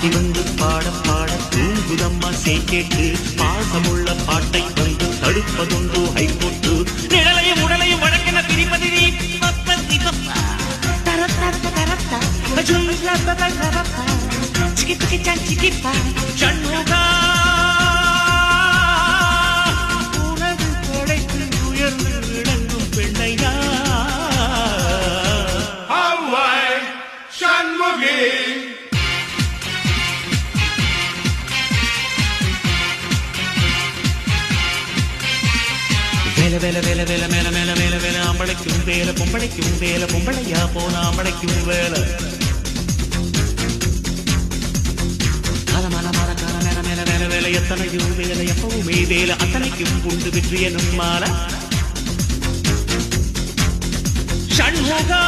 பாட்டி வந்து பாட பாட தூங்குதம்மா சேக்கேட்டு பாசமுள்ள பாட்டை வந்து தடுப்பதுண்டோ ஹைகோட்டு நிழலையும் உடலையும் வழக்கின திரிபதி சண்முகா உனது படைத்து உயர்ந்து விளங்கும் பெண்ணையா சண்முகி வேலை வேலை வேலை வேலை மேல மேல மேல வேலை ஆம்பளைக்கும் வேலை பொம்பளைக்கும் வேலை பொம்பளையா போன ஆம்பளைக்கும் வேலை காலமான மாற கால மேல மேல மேல வேலை எத்தனையும் வேலை எப்பவுமே வேலை அத்தனைக்கும் உண்டு வெற்றி எனும் மாலை சண்முகா